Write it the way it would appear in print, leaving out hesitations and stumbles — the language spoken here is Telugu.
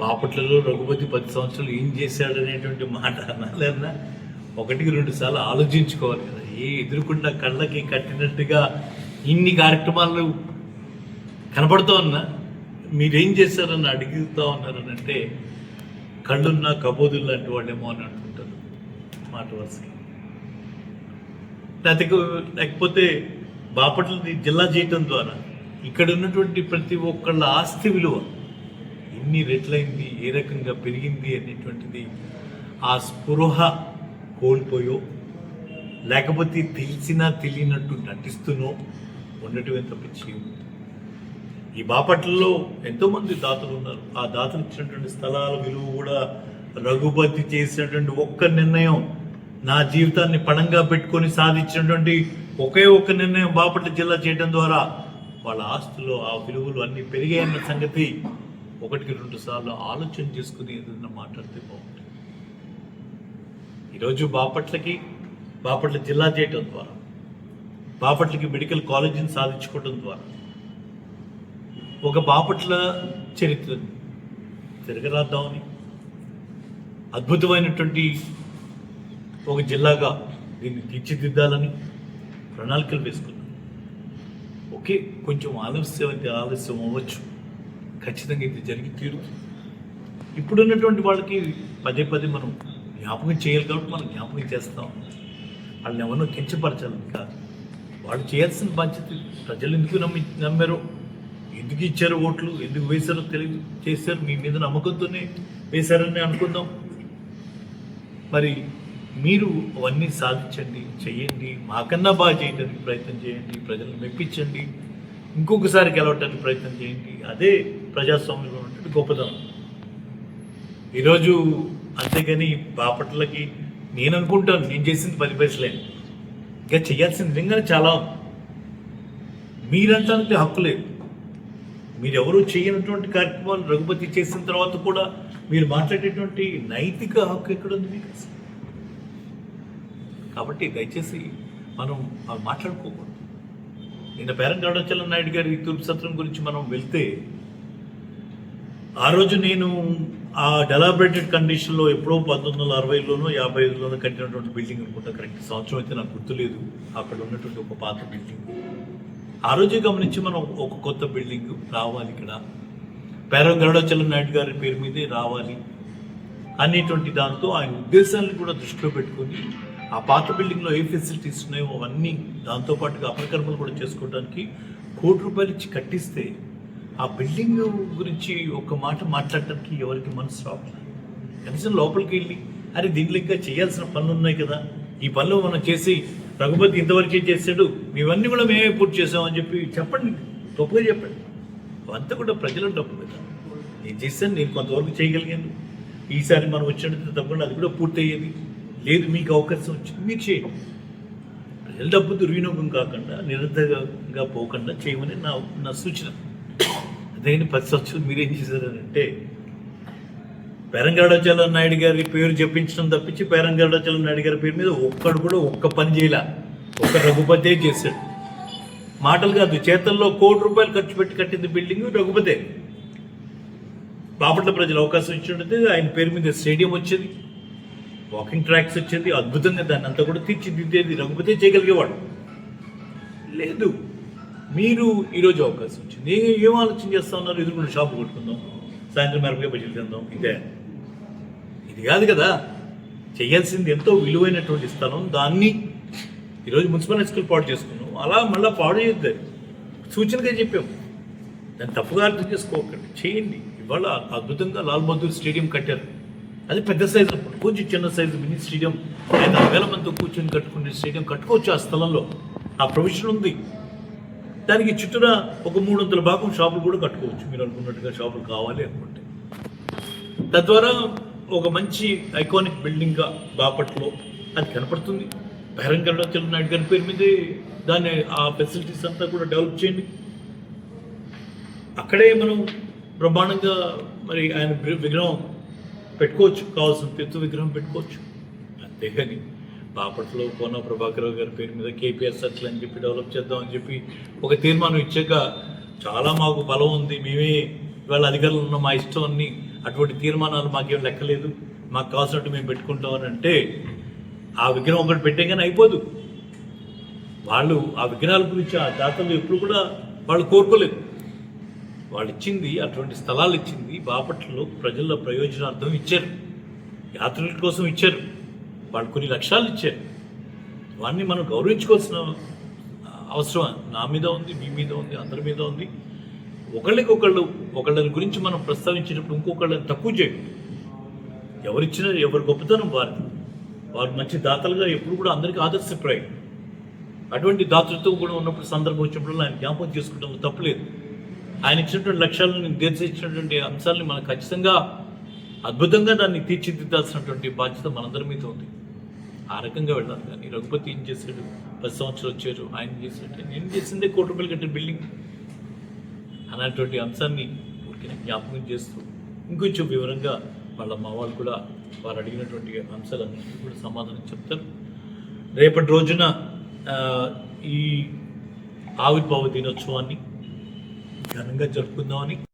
బాపట్లలో రఘుపతి 10 సంవత్సరాలు ఏం చేశాడనేటువంటి మాట అనాలన్నా 1-2 సార్లు ఆలోచించుకోవాలి కదా. ఎదురుకుండా కళ్ళకి కట్టినట్టుగా ఇన్ని కార్యక్రమాలు కనపడుతూ ఉన్నా మీరేం చేశారని అడుగుతూ ఉన్నారని అంటే కళ్ళున్న కబోదులు లాంటి వాళ్ళేమో అని అనుకుంటారు మాట వరుసకి. లేకపోతే బాపట్లని జిల్లా చేయటం ద్వారా ఇక్కడ ఉన్నటువంటి ప్రతి ఒక్కళ్ళ ఆస్తి విలువ ఎన్ని రెట్లయింది, ఏ రకంగా పెరిగింది అనేటువంటిది ఆ స్పృహ కోల్పోయో లేకపోతే తెలిసినా తెలియనట్టు నటిస్తూనో ఉండటమే తప్పించి ఈ బాపట్లలో ఎంతోమంది దాతలు ఉన్నారు. ఆ దాతలు ఇచ్చినటువంటి స్థలాల విలువ కూడా రఘుపతి చేసినటువంటి ఒక్క నిర్ణయం, నా జీవితాన్ని పణంగా పెట్టుకొని సాధించినటువంటి ఒకే ఒక్క నిర్ణయం బాపట్ల జిల్లా చేయడం ద్వారా వాళ్ళ ఆస్తులు ఆ విలువలు అన్నీ పెరిగాయన్న సంగతి 1-2 సార్లు ఆలోచన చేసుకుని ఏదైనా మాట్లాడితే బాగుంటుంది. ఈరోజు బాపట్ల జిల్లా చేయటం ద్వారా, బాపట్లకి మెడికల్ కాలేజీని సాధించుకోవడం ద్వారా ఒక బాపట్ల చరిత్రను తిరగరాద్దామని అద్భుతమైనటువంటి ఒక జిల్లాగా దీన్ని తీర్చిదిద్దాలని ప్రణాళికలు వేసుకున్నాం. ఓకే, కొంచెం ఆలస్యం అవ్వచ్చు, ఖచ్చితంగా ఇది జరిగి తీరుతుంది. ఇప్పుడున్నటువంటి వాళ్ళకి పదే మనం జ్ఞాపకం చేయాలి కాబట్టి మనం జ్ఞాపకం చేస్తాం. వాళ్ళని ఎవరినో కించపరచాలి కాదు. వాళ్ళు చేయాల్సిన బాధ్యత ప్రజలు ఎందుకు నమ్మారో, ఎందుకు ఇచ్చారో ఓట్లు, ఎందుకు వేశారో తెలియదు, చేశారు మీ మీద నమ్మకంతోనే వేశారని అనుకుందాం. మరి మీరు అవన్నీ సాధించండి, చెయ్యండి, మాకన్నా బాగా చేయడానికి ప్రయత్నం చేయండి, ప్రజలను మెప్పించండి, ఇంకొకసారి గెలవడానికి ప్రయత్నం చేయండి. అదే ప్రజాస్వామ్యంలో ఉన్నటువంటి గొప్పదనం. ఈరోజు అంతేగాని బాపట్లకి నేను అనుకుంటాను నేను చేసింది 10 పైసలే, ఇంకా చేయాల్సింది నిజంగానే చాలా. మీరంటానికి హక్కు లేదు. మీరెవరూ చేయనటువంటి కార్యక్రమాలు రఘుపతి చేసిన తర్వాత కూడా మీరు మాట్లాడేటువంటి నైతిక హక్కు ఎక్కడుంది మీకు? కాబట్టి దయచేసి మనం మాట్లాడుకోకూడదు. నిన్న పేరంగాడాచలం నాయుడు గారి తూర్పు సత్రం గురించి మనం వెళ్తే, ఆ రోజు నేను ఆ డెలాబరేటెడ్ కండిషన్లో ఎప్పుడో 1960లోనో 55లోనో కట్టినటువంటి బిల్డింగ్ అనుకుంటా, కరెక్ట్ సంవత్సరం అయితే నాకు గుర్తులేదు. అక్కడ ఉన్నటువంటి ఒక పాత బిల్డింగ్ ఆ రోజే గమనించి మనం ఒక కొత్త బిల్డింగ్ రావాలి, ఇక్కడ పేరంగాడాచలం నాయుడు గారి పేరు మీదే రావాలి అనేటువంటి దాంతో ఆయన ఉద్దేశాలను కూడా దృష్టిలో పెట్టుకొని ఆ పాత బిల్డింగ్లో ఏ ఫెసిలిటీస్ ఉన్నాయో అవన్నీ దాంతోపాటుగా అపరికర్మలు కూడా చేసుకోవడానికి ₹1 కోటి ఇచ్చి కట్టిస్తే, ఆ బిల్డింగ్ గురించి ఒక మాట మాట్లాడటానికి ఎవరికి మనసు రావట్లేదు. కనీసం లోపలికి వెళ్ళి అరే దీంట్లో ఇంకా చేయాల్సిన పనులు ఉన్నాయి కదా, ఈ పనులు మనం చేసి రఘుపతి ఇంతవరకే చేశాడు, మేమన్నీ కూడా మేమే పూర్తి చేసామని చెప్పి చెప్పండి, గొప్పగా చెప్పండి. అంతా కూడా ప్రజల డబ్బు కదా. నేను చేశాను, నేను కొంతవరకు చేయగలిగాను, ఈసారి మనం వచ్చినట్టు తప్పకుండా అది కూడా పూర్తి అయ్యేది. లేదు మీకు అవకాశం వచ్చింది, మీరు చేయండి. ప్రజల డబ్బు దుర్వినియోగం కాకుండా నిరంతరంగా పోకుండా చేయమని నా సూచన. అదేంటి 10 సంవత్సరాలు మీరేం చేశారంటే పేరంగాడాచలం నాయుడు గారి పేరు చెప్పించడం తప్పించి పేరంగాడాచలం నాయుడు గారి పేరు మీద ఒక్కడు కూడా ఒక్క పని చేయలే. ఒక్క రఘుపతే చేశాడు. మాటలు కాదు, చేతల్లో ₹1 కోటి ఖర్చు పెట్టి కట్టింది బిల్డింగ్ రఘుపతే. బాపట్ల ప్రజలు అవకాశం ఇచ్చినట్టు ఆయన పేరు మీద స్టేడియం వచ్చేది, వాకింగ్ ట్రాక్స్ వచ్చేది, అద్భుతంగా దాన్ని అంతా కూడా తీర్చిదిద్దేది రఘుపతే చేయగలిగేవాడు. లేదు, మీరు ఈరోజు అవకాశం వచ్చింది, ఏం ఆలోచన చేస్తా ఉన్నారు? ఎదురుకుండా షాపు కొట్టుకుందాం, సాయంత్రం మిరపకాయ బజ్జీలు తిందాం, ఇదే. ఇది కాదు కదా చేయాల్సింది. ఎంతో విలువైనటువంటి స్థలం, దాన్ని ఈరోజు మున్సిపల్ స్కూల్ పాడు చేసుకున్నాం, అలా మళ్ళీ పాడు చేయొద్దు. సూచనగా చెప్పాము, దాన్ని తప్పుగా అర్థం చేసుకోకండి, చేయండి. ఇవాళ అద్భుతంగా లాల్ బహదూర్ స్టేడియం కట్టారు. అది పెద్ద సైజు, కొంచెం చిన్న సైజు మినీ స్టేడియం, 5,000 మందితో కూర్చొని కట్టుకునే స్టేడియం కట్టుకోవచ్చు. ఆ స్థలంలో ఆ ప్రొవిజన్ ఉంది. దానికి చుట్టూరా ఒక 300 భాగం షాపులు కూడా కట్టుకోవచ్చు, మీరు అనుకున్నట్టుగా షాపులు కావాలి అనుకుంటే. తద్వారా ఒక మంచి ఐకానిక్ బిల్డింగ్గా బాపట్లో అది కనపడుతుంది. పేరంగాడాచలం నాయుడు గారి పేరు మీదే దాన్ని ఆ ఫెసిలిటీస్ అంతా కూడా డెవలప్ చేయండి. అక్కడే మనం బ్రహ్మాండంగా మరి ఆయన విగ్రహం పెట్టుకోవచ్చు, కావాల్సిన ఎత్తు విగ్రహం పెట్టుకోవచ్చు. అంతేగాని బాపట్లో కోన ప్రభాకరరావు గారి పేరు మీద కేపీఆర్ సర్కిల్ అని చెప్పి డెవలప్ చేద్దామని చెప్పి ఒక తీర్మానం ఇచ్చాక చాలా మాకు బలం ఉంది, మేమే ఇవాళ అధికారులు ఉన్న మా ఇష్టం అన్ని అటువంటి తీర్మానాలు మాకేం లెక్కలేదు, మాకు కావాల్సినట్టు మేము పెట్టుకుంటామని అంటే ఆ విగ్రహం ఒకటి పెట్టే కానీ అయిపోదు. వాళ్ళు ఆ విగ్రహాల గురించి ఆ దాతలు ఎప్పుడు కూడా వాళ్ళు కోరుకోలేదు. వాళ్ళు ఇచ్చింది అటువంటి స్థలాలు ఇచ్చింది బాపట్లలో ప్రజల ప్రయోజనార్థం ఇచ్చారు, యాత్రికుల కోసం ఇచ్చారు, వాళ్ళు కొన్ని లక్ష్యాలు ఇచ్చారు. వాడిని మనం గౌరవించుకోవాల్సిన అవసరం నా మీద ఉంది, మీ మీద ఉంది, అందరి మీద ఉంది. ఒకళ్ళని గురించి మనం ప్రస్తావించేటప్పుడు ఇంకొకళ్ళని తక్కువ చేయడం. ఎవరిచ్చినా ఎవరి గొప్పతనం వారిది. వారు మంచి దాతలుగా ఎప్పుడు కూడా అందరికీ ఆదర్శప్రాయం. అటువంటి దాతృత్వం కూడా ఉన్నప్పుడు సందర్భం వచ్చినప్పుడు ఆయన జ్ఞాపకం చేసుకోవడంలో తప్పులేదు. ఆయన ఇచ్చినటువంటి లక్ష్యాలను నిర్దేశించినటువంటి అంశాలని మనం ఖచ్చితంగా అద్భుతంగా దాన్ని తీర్చిదిద్దాల్సినటువంటి బాధ్యత మనందరి మీద ఉంది. ఆ రకంగా వెళ్ళాలి. కానీ రఘుపతి ఏం చేశాడు, 10 సంవత్సరాలు వచ్చారు, ఆయన చేసినట్టు నేను చేసిందే ₹1 కోటి కట్టిన బిల్డింగ్ అన్నటువంటి అంశాన్ని ఊరికే జ్ఞాపకం చేస్తూ ఇంకొంచెం వివరంగా వాళ్ళ మా వాళ్ళు కూడా వారు అడిగినటువంటి అంశాలన్నింటినీ కూడా సమాధానం చెప్తారు. రేపటి రోజున ఈ ఆవిర్భావ దినోత్సవాన్ని ఘనంగా జరుపుకుందామని